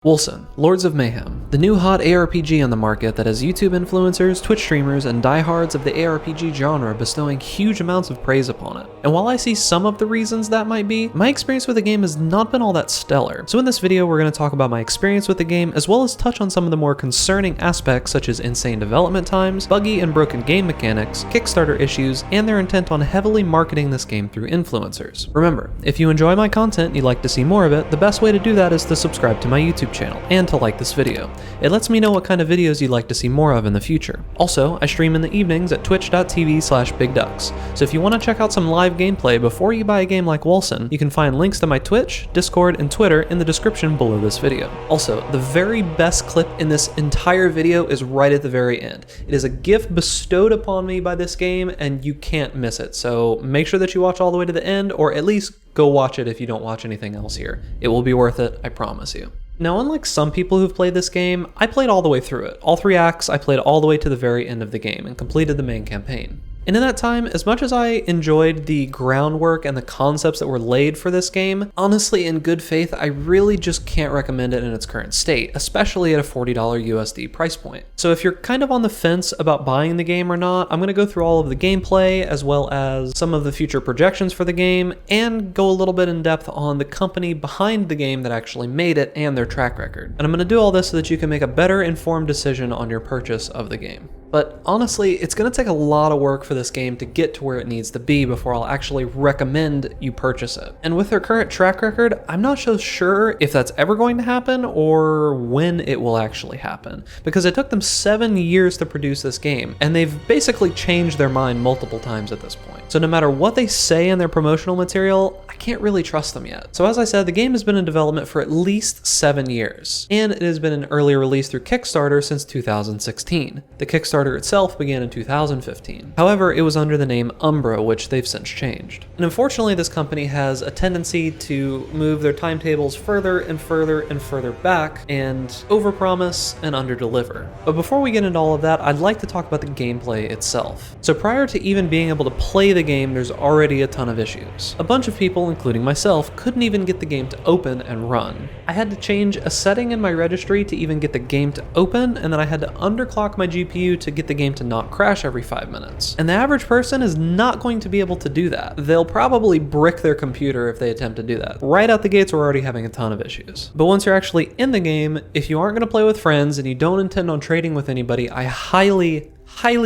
Wolcen, Lords of Mayhem, the new hot ARPG on the market that has YouTube influencers, Twitch streamers, and diehards of the ARPG genre bestowing huge amounts of praise upon it. And while I see some of the reasons that might be, my experience with the game has not been all that stellar. So in this video, we're going to talk about my experience with the game, as well as touch on some of the more concerning aspects such as insane development times, buggy and broken game mechanics, Kickstarter issues, and their intent on heavily marketing this game through influencers. Remember, if you enjoy my content and you'd like to see more of it, the best way to do that is to subscribe to my YouTube channel and to like this video. It lets me know what kind of videos you'd like to see more of in the future. Also, I stream in the evenings at twitch.tv/bigducks, so if you want to check out some live gameplay before you buy a game like Wolcen, you can find links to my Twitch, Discord, and Twitter in the description below this video. Also, the very best clip in this entire video is right at the very end. It is a gift bestowed upon me by this game, and you can't miss it, so make sure that you watch all the way to the end, or at least go watch it if you don't watch anything else here. It will be worth it, I promise you. Now, unlike some people who've played this game, I played all the way through it. All 3 acts, I played all the way to the very end of the game and completed the main campaign. And in that time, as much as I enjoyed the groundwork and the concepts that were laid for this game, honestly, in good faith, I really just can't recommend it in its current state, especially at a $40 USD price point. So if you're kind of on the fence about buying the game or not, I'm going to go through all of the gameplay, as well as some of the future projections for the game, and go a little bit in depth on the company behind the game that actually made it and their track record. And I'm going to do all this so that you can make a better informed decision on your purchase of the game. But honestly, it's going to take a lot of work for this game to get to where it needs to be before I'll actually recommend you purchase it. And with their current track record, I'm not so sure if that's ever going to happen or when it will actually happen, because it took them 7 years to produce this game, and they've basically changed their mind multiple times at this point. So no matter what they say in their promotional material, I can't really trust them yet. So as I said, the game has been in development for at least 7 years, and it has been an early release through Kickstarter since 2016. The Kickstarter itself began in 2015. However, it was under the name Umbra, which they've since changed. And unfortunately, this company has a tendency to move their timetables further and further and further back and overpromise and underdeliver. But before we get into all of that, I'd like to talk about the gameplay itself. So prior to even being able to play the game, there's already a ton of issues. A bunch of people, including myself, couldn't even get the game to open and run. I had to change a setting in my registry to even get the game to open, and then I had to underclock my GPU to get the game to not crash every 5 minutes. And the average person is not going to be able to do that. They'll probably brick their computer if they attempt to do that. Right out the gates, we're already having a ton of issues. But once you're actually in the game, if you aren't going to play with friends and you don't intend on trading with anybody, I highly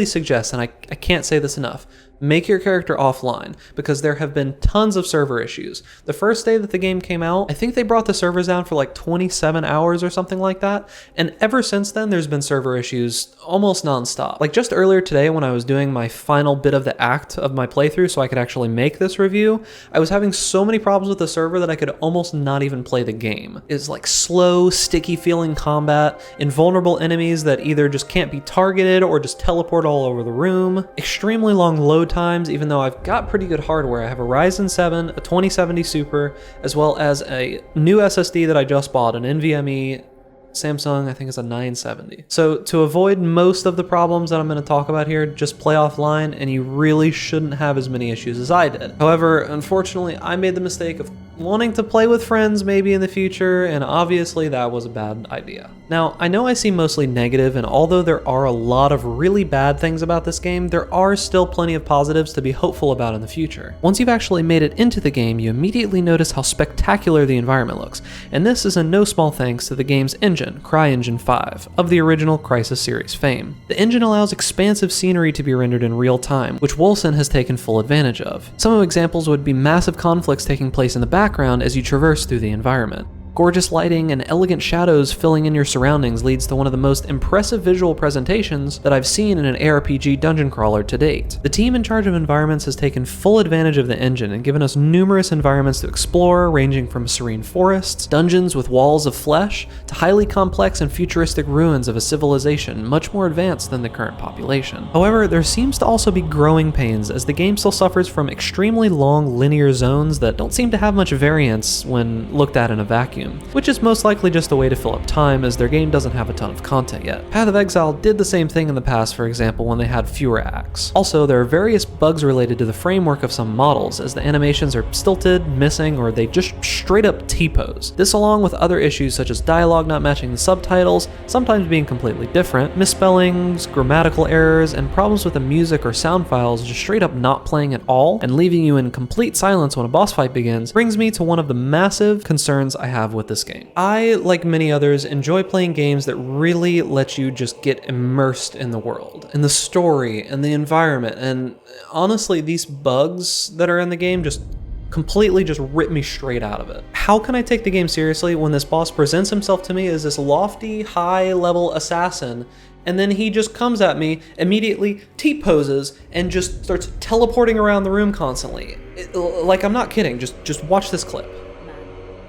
suggest, and I can't say this enough, make your character offline, because there have been tons of server issues. The first day that the game came out, I think they brought the servers down for like 27 hours or something like that, and ever since then there's been server issues almost non-stop. Like just earlier today when I was doing my final bit of the act of my playthrough so I could actually make this review, I was having so many problems with the server that I could almost not even play the game. It's like slow, sticky feeling combat, invulnerable enemies that either just can't be targeted or just teleport all over the room, extremely long load times, even though I've got pretty good hardware. I have a Ryzen 7, a 2070 Super, as well as a new SSD that I just bought, an NVMe Samsung, I think it's a 970. So to avoid most of the problems that I'm going to talk about here, just play offline and you really shouldn't have as many issues as I did. However, unfortunately, I made the mistake of wanting to play with friends maybe in the future, and obviously that was a bad idea. Now, I know I seem mostly negative, and although there are a lot of really bad things about this game, there are still plenty of positives to be hopeful about in the future. Once you've actually made it into the game, you immediately notice how spectacular the environment looks, and this is in no small thanks to the game's engine, CryEngine 5, of the original Crysis series fame. The engine allows expansive scenery to be rendered in real time, which Wolcen has taken full advantage of. Some examples would be massive conflicts taking place in the background as you traverse through the environment. Gorgeous lighting and elegant shadows filling in your surroundings leads to one of the most impressive visual presentations that I've seen in an ARPG dungeon crawler to date. The team in charge of environments has taken full advantage of the engine and given us numerous environments to explore, ranging from serene forests, dungeons with walls of flesh, to highly complex and futuristic ruins of a civilization much more advanced than the current population. However, there seems to also be growing pains as the game still suffers from extremely long linear zones that don't seem to have much variance when looked at in a vacuum. volume, which is most likely just a way to fill up time as their game doesn't have a ton of content yet. Path of Exile did the same thing in the past, for example, when they had fewer acts. Also, there are various bugs related to the framework of some models, as the animations are stilted, missing, or they just straight up T-pose. This along with other issues such as dialogue not matching the subtitles, sometimes being completely different, misspellings, grammatical errors, and problems with the music or sound files just straight up not playing at all and leaving you in complete silence when a boss fight begins, brings me to one of the massive concerns I have with this game. I, like many others, enjoy playing games that really let you just get immersed in the world, in the story, and the environment, and honestly, these bugs that are in the game just completely just rip me straight out of it. How can I take the game seriously when this boss presents himself to me as this lofty, high-level assassin, and then he just comes at me, immediately T-poses, and just starts teleporting around the room constantly? Like, I'm not kidding, just watch this clip.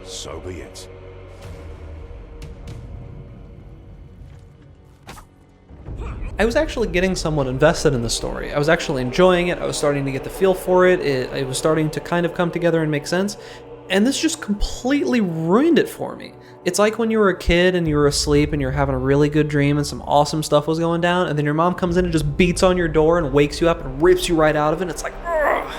So be it. I was actually getting somewhat invested in the story. I was actually enjoying it, I was starting to get the feel for it, it was starting to kind of come together and make sense, and this just completely ruined it for me. It's like when you were a kid and you were asleep and you're having a really good dream and some awesome stuff was going down, and then your mom comes in and just beats on your door and wakes you up and rips you right out of it, and it's like, ugh.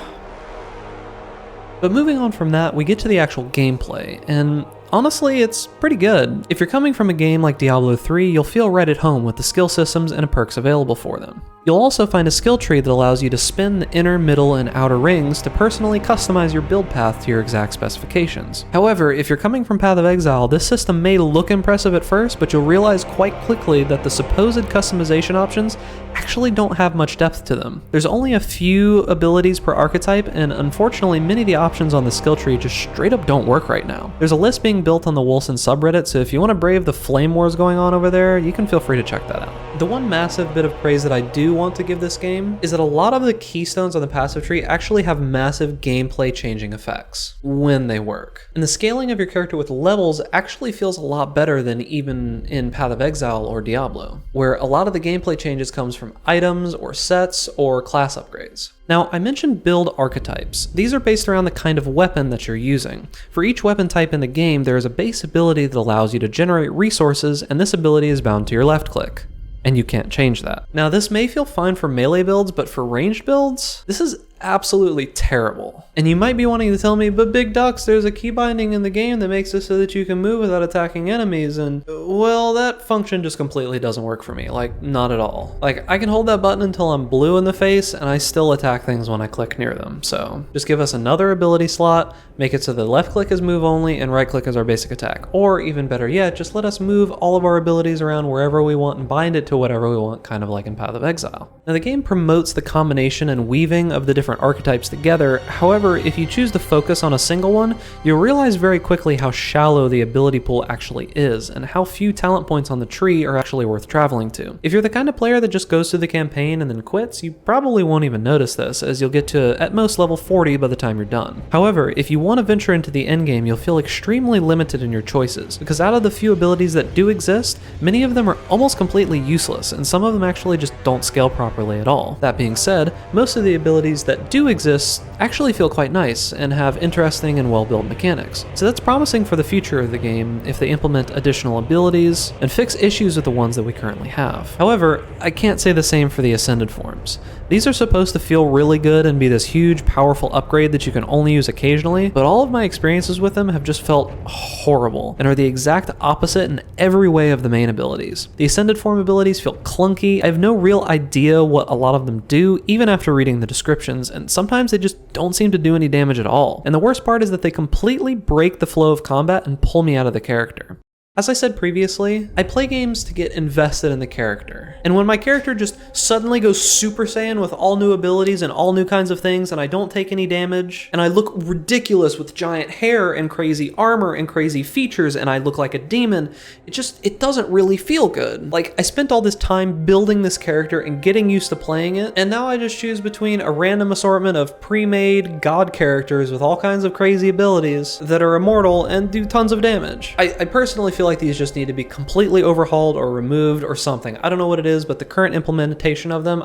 But moving on from that, we get to the actual gameplay, and honestly, it's pretty good. If you're coming from a game like Diablo 3, you'll feel right at home with the skill systems and perks available for them. You'll also find a skill tree that allows you to spin the inner, middle, and outer rings to personally customize your build path to your exact specifications. However, if you're coming from Path of Exile, this system may look impressive at first, but you'll realize quite quickly that the supposed customization options actually don't have much depth to them. There's only a few abilities per archetype, and unfortunately many of the options on the skill tree just straight up don't work right now. There's a list being built on the Wolcen subreddit, so if you want to brave the flame wars going on over there, you can feel free to check that out. The one massive bit of praise that I do want to give this game is that a lot of the keystones on the passive tree actually have massive gameplay changing effects when they work. And the scaling of your character with levels actually feels a lot better than even in Path of Exile or Diablo, where a lot of the gameplay changes comes from items or sets or class upgrades. Now, I mentioned build archetypes. These are based around the kind of weapon that you're using. For each weapon type in the game, there is a base ability that allows you to generate resources, and this ability is bound to your left click. And you can't change that. Now, this may feel fine for melee builds, but for ranged builds, this is absolutely terrible. And you might be wanting to tell me, but Big Ducks, there's a key binding in the game that makes it so that you can move without attacking enemies, and well, that function just completely doesn't work for me. Like, not at all. Like, I can hold that button until I'm blue in the face, and I still attack things when I click near them. So just give us another ability slot, make it so the left click is move only and right click is our basic attack. Or even better yet, just let us move all of our abilities around wherever we want and bind it to whatever we want, kind of like in Path of Exile. Now, the game promotes the combination and weaving of the different archetypes together. However, if you choose to focus on a single one, you'll realize very quickly how shallow the ability pool actually is, and how few talent points on the tree are actually worth traveling to. If you're the kind of player that just goes through the campaign and then quits, you probably won't even notice this, as you'll get to at most level 40 by the time you're done. However, if you want to venture into the endgame, you'll feel extremely limited in your choices, because out of the few abilities that do exist, many of them are almost completely useless, and some of them actually just don't scale properly at all. That being said, most of the abilities that do exist actually feel quite nice and have interesting and well-built mechanics. So that's promising for the future of the game if they implement additional abilities and fix issues with the ones that we currently have. However, I can't say the same for the Ascended forms. These are supposed to feel really good and be this huge, powerful upgrade that you can only use occasionally, but all of my experiences with them have just felt horrible and are the exact opposite in every way of the main abilities. The Ascended form abilities feel clunky. I have no real idea what a lot of them do, even after reading the descriptions, and sometimes they just don't seem to do any damage at all. And the worst part is that they completely break the flow of combat and pull me out of the character. As I said previously, I play games to get invested in the character. And when my character just suddenly goes Super Saiyan with all new abilities and all new kinds of things, and I don't take any damage, and I look ridiculous with giant hair and crazy armor and crazy features, and I look like a demon, it doesn't really feel good. Like, I spent all this time building this character and getting used to playing it, and now I just choose between a random assortment of pre-made god characters with all kinds of crazy abilities that are immortal and do tons of damage. I personally feel like these just need to be completely overhauled or removed or something. I don't know what it is, but the current implementation of them,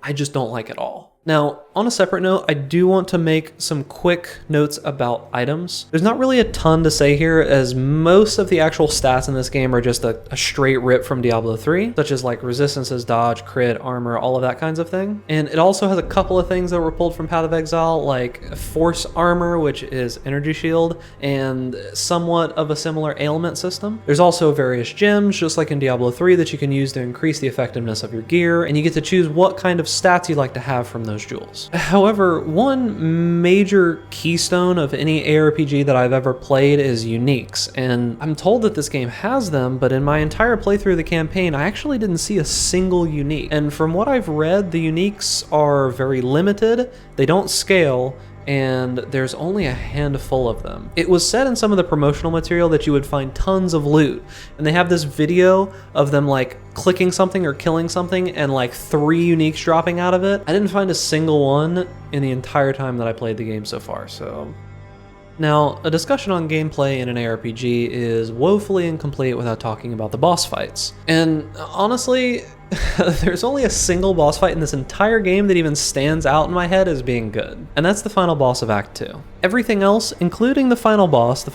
I just don't like at all. Now, On a separate note, I do want to make some quick notes about items. There's not really a ton to say here, as most of the actual stats in this game are just a straight rip from Diablo 3, such as like resistances, dodge, crit, armor, all of that kinds of thing. And it also has a couple of things that were pulled from Path of Exile, like force armor, which is energy shield, and somewhat of a similar ailment system. There's also various gems, just like in Diablo 3, that you can use to increase the effectiveness of your gear, and you get to choose what kind of stats you'd like to have from those jewels. However, one major keystone of any ARPG that I've ever played is uniques, and I'm told that this game has them, but in my entire playthrough of the campaign, I actually didn't see a single unique. And from what I've read, the uniques are very limited, they don't scale, and there's only a handful of them. It was said in some of the promotional material that you would find tons of loot, and they have this video of them like clicking something or killing something and like 3 uniques dropping out of it. I didn't find a single one in the entire time that I played the game so far, so... Now, a discussion on gameplay in an ARPG is woefully incomplete without talking about the boss fights. And honestly, there's only a single boss fight in this entire game that even stands out in my head as being good, and that's the final boss of Act 2. Everything else, including the final boss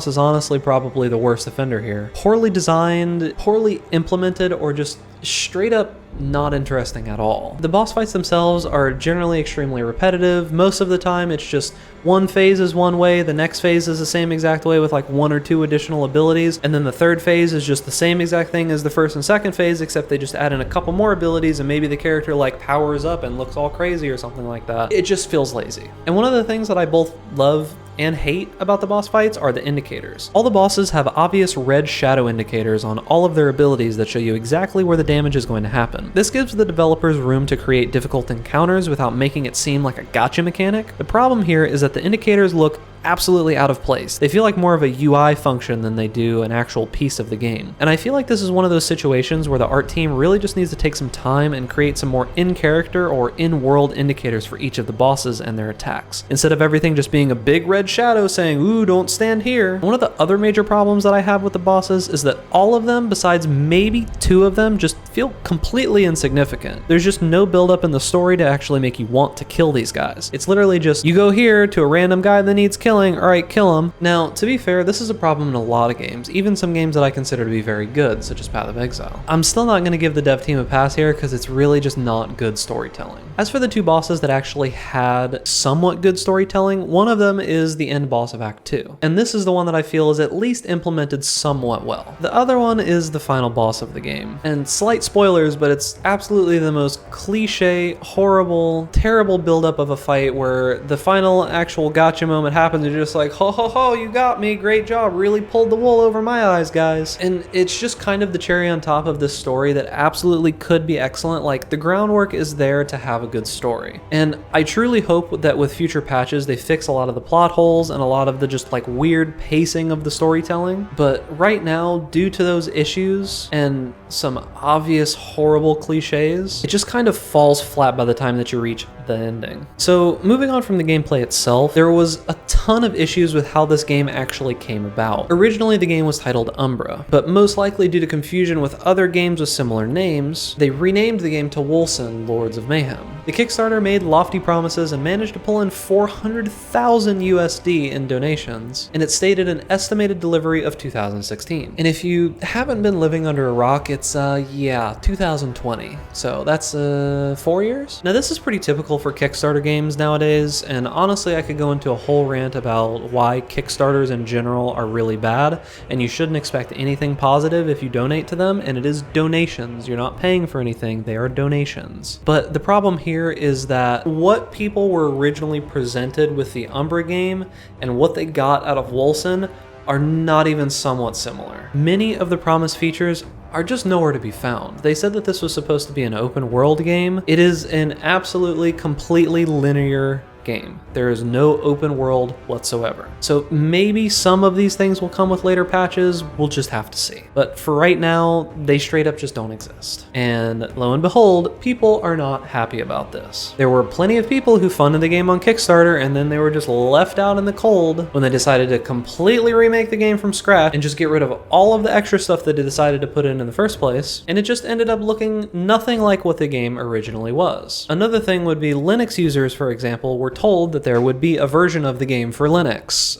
is honestly probably the worst offender here. Poorly designed, poorly implemented, or just straight up not interesting at all. The boss fights themselves are generally extremely repetitive. Most of the time it's just one phase is one way, the next phase is the same exact way with like 1 or 2 additional abilities, and then the third phase is just the same exact thing as the first and second phase, except they just add in a couple more abilities and maybe the character like powers up and looks all crazy or something like that. It just feels lazy. And one of the things that I both love and hate about the boss fights are the indicators. All the bosses have obvious red shadow indicators on all of their abilities that show you exactly where the damage is going to happen. This gives the developers room to create difficult encounters without making it seem like a gotcha mechanic. The problem here is that the indicators look absolutely out of place. They feel like more of a UI function than they do an actual piece of the game. And I feel like this is one of those situations where the art team really just needs to take some time and create some more in-character or in-world indicators for each of the bosses and their attacks, instead of everything just being a big red shadow saying, ooh, don't stand here. One of the other major problems that I have with the bosses is that all of them, besides maybe 2 of them, just feel completely insignificant. There's just no build-up in the story to actually make you want to kill these guys. It's literally just, you go here to a random guy that needs killing, alright, kill him. Now, to be fair, this is a problem in a lot of games, even some games that I consider to be very good, such as Path of Exile. I'm still not going to give the dev team a pass here because it's really just not good storytelling. As for the 2 bosses that actually had somewhat good storytelling, one of them is the end boss of Act 2, and this is the one that I feel is at least implemented somewhat well. The other one is the final boss of the game, and slight spoilers, but it's absolutely the most cliche, horrible, terrible buildup of a fight where the final actual gotcha moment happens and you're just like, ho ho ho, you got me, great job, really pulled the wool over my eyes, guys. And it's just kind of the cherry on top of this story that absolutely could be excellent. Like, the groundwork is there to have a good story. And I truly hope that with future patches they fix a lot of the plot holes and a lot of the just like weird pacing of the storytelling. But right now, due to those issues and some obvious horrible cliches, it just kind of falls flat by the time that you reach the ending. So moving on from the gameplay itself, there was a ton of issues with how this game actually came about. Originally the game was titled Umbra, but most likely due to confusion with other games with similar names, they renamed the game to Wolcen, Lords of Mayhem. The Kickstarter made lofty promises and managed to pull in 400,000 USD in donations, and it stated an estimated delivery of 2016. And if you haven't been living under a rock, it's 2020. So that's 4 years? Now this is pretty typical for Kickstarter games nowadays, and honestly I could go into a whole rant about why Kickstarters in general are really bad, and you shouldn't expect anything positive if you donate to them, and it is donations. You're not paying for anything, they are donations. But the problem here is that what people were originally presented with the Umbra game and what they got out of Wolcen are not even somewhat similar. Many of the promised features are just nowhere to be found. They said that this was supposed to be an open world game. It is an absolutely completely linear game. There is no open world whatsoever. So maybe some of these things will come with later patches, we'll just have to see. But for right now, they straight up just don't exist. And lo and behold, people are not happy about this. There were plenty of people who funded the game on Kickstarter and then they were just left out in the cold when they decided to completely remake the game from scratch and just get rid of all of the extra stuff that they decided to put in the first place, and it just ended up looking nothing like what the game originally was. Another thing would be Linux users, for example, were told that there would be a version of the game for Linux.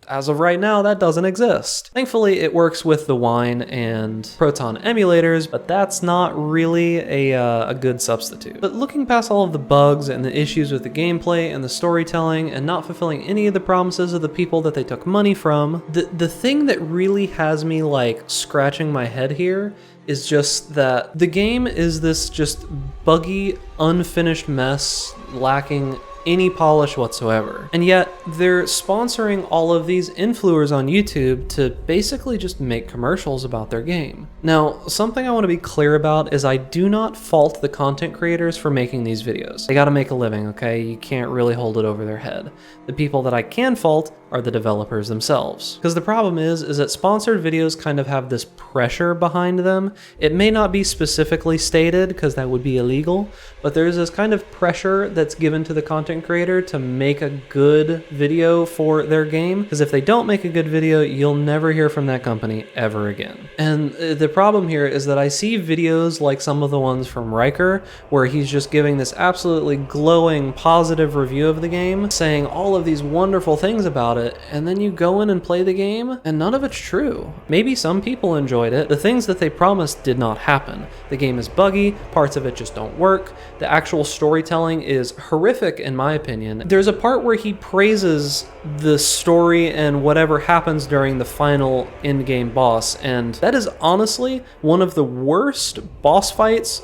As of right now, that doesn't exist. Thankfully, it works with the Wine and Proton emulators, but that's not really a good substitute. But looking past all of the bugs and the issues with the gameplay and the storytelling and not fulfilling any of the promises of the people that they took money from, the thing that really has me like scratching my head here is just that the game is this just buggy, unfinished mess lacking any polish whatsoever. And yet they're sponsoring all of these influencers on YouTube to basically just make commercials about their game. Now, something I want to be clear about is I do not fault the content creators for making these videos. They gotta make a living, okay? You can't really hold it over their head. The people that I can fault are the developers themselves. Because the problem is that sponsored videos kind of have this pressure behind them. It may not be specifically stated because that would be illegal, but there's this kind of pressure that's given to the content creator to make a good video for their game. Because if they don't make a good video, you'll never hear from that company ever again. And the problem here is that I see videos like some of the ones from Riker, where he's just giving this absolutely glowing, positive review of the game, saying all of these wonderful things about it, and then you go in and play the game, and none of it's true. Maybe some people enjoyed it. The things that they promised did not happen. The game is buggy, parts of it just don't work. The actual storytelling is horrific in my opinion. There's a part where he praises the story and whatever happens during the final in-game boss, and that is honestly one of the worst boss fights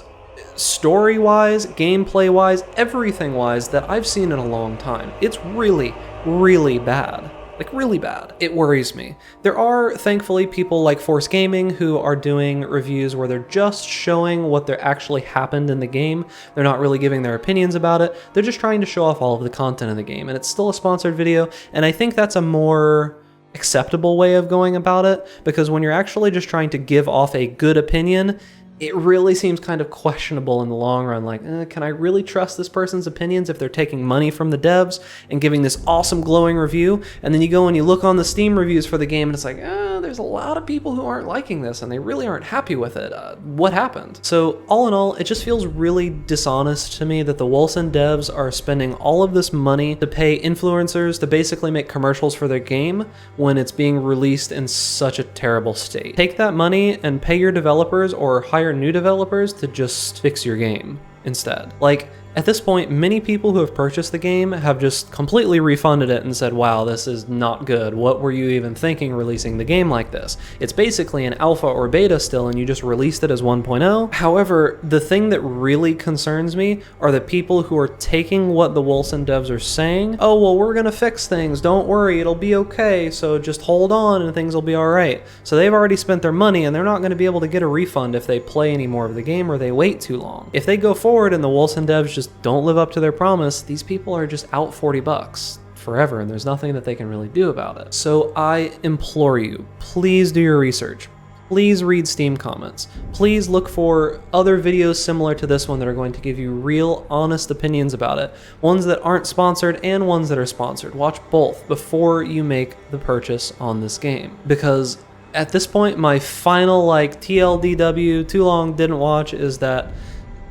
story-wise, gameplay-wise, everything-wise that I've seen in a long time. It's really, really bad. Like, really bad. It worries me. There are, thankfully, people like Force Gaming who are doing reviews where they're just showing what there actually happened in the game. They're not really giving their opinions about it. They're just trying to show off all of the content in the game, and it's still a sponsored video, and I think that's a more acceptable way of going about it, because when you're actually just trying to give off a good opinion, it really seems kind of questionable in the long run. Like, can I really trust this person's opinions if they're taking money from the devs and giving this awesome glowing review? And then you go and you look on the Steam reviews for the game and it's like, there's a lot of people who aren't liking this and they really aren't happy with it. What happened? So all in all, it just feels really dishonest to me that the Wolcen devs are spending all of this money to pay influencers to basically make commercials for their game when it's being released in such a terrible state. Take that money and pay your developers or hire new developers to just fix your game instead. Like, at this point, many people who have purchased the game have just completely refunded it and said, wow, this is not good. What were you even thinking releasing the game like this? It's basically an alpha or beta still, and you just released it as 1.0. However, the thing that really concerns me are the people who are taking what the Wolcen devs are saying. Oh, well, we're gonna fix things. Don't worry, it'll be okay. So just hold on and things will be all right. So they've already spent their money and they're not gonna be able to get a refund if they play any more of the game or they wait too long. If they go forward and the Wolcen devs just don't live up to their promise, these people are just out $40 forever, and there's nothing that they can really do about it. So I implore you, please do your research. Please read Steam comments. Please look for other videos similar to this one that are going to give you real, honest opinions about it. Ones that aren't sponsored and ones that are sponsored. Watch both before you make the purchase on this game. Because at this point, my final TLDW, too long, didn't watch, is that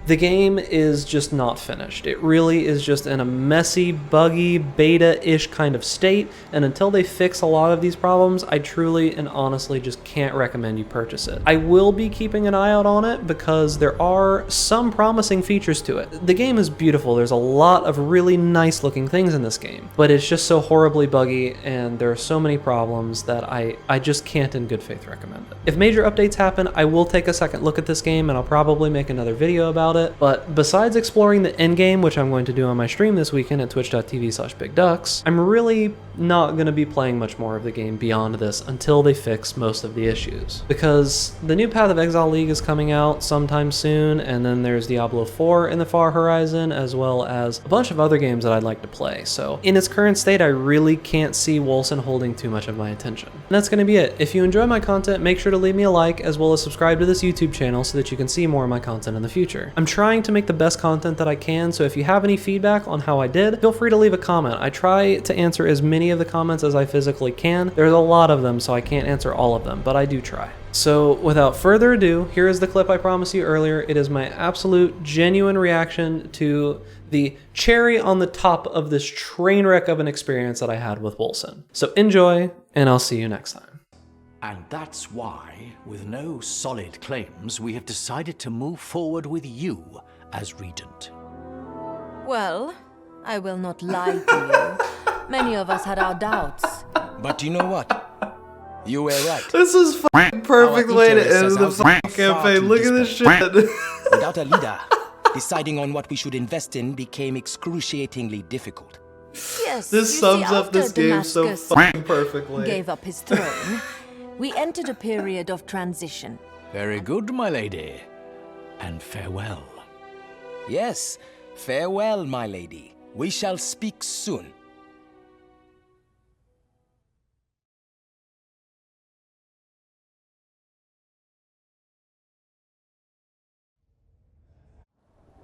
the game is just not finished. It really is just in a messy, buggy, beta-ish kind of state, and until they fix a lot of these problems, I truly and honestly just can't recommend you purchase it. I will be keeping an eye out on it because there are some promising features to it. The game is beautiful. There's a lot of really nice looking things in this game, but it's just so horribly buggy and there are so many problems that I just can't in good faith recommend it. If major updates happen, I will take a second look at this game and I'll probably make another video about it. it, but besides exploring the endgame, which I'm going to do on my stream this weekend at twitch.tv/bigducks, I'm really not going to be playing much more of the game beyond this until they fix most of the issues. Because the new Path of Exile League is coming out sometime soon, and then there's Diablo 4 in the far horizon, as well as a bunch of other games that I'd like to play. So in its current state, I really can't see Wolcen holding too much of my attention. And that's going to be it. If you enjoy my content, make sure to leave me a like, as well as subscribe to this YouTube channel so that you can see more of my content in the future. I'm trying to make the best content that I can, so if you have any feedback on how I did, feel free to leave a comment. I try to answer as many of the comments as I physically can. There's a lot of them, so I can't answer all of them, but I do try. So without further ado, here is the clip I promised you earlier. It is my absolute genuine reaction to the cherry on the top of this train wreck of an experience that I had with Wolcen. So enjoy, and I'll see you next time. And that's why, with no solid claims, we have decided to move forward with you as Regent. Well, I will not lie to you. Many of us had our doubts. But you know what? You were right. This is fucking perfect way to end the fucking campaign. Look at this shit. Without a leader, deciding on what we should invest in became excruciatingly difficult. Yes, This you sums see, up this after game so Damascus fucking perfectly. gave up his throne, we entered a period of transition. Very good, my lady. And farewell. Yes, farewell, my lady. We shall speak soon.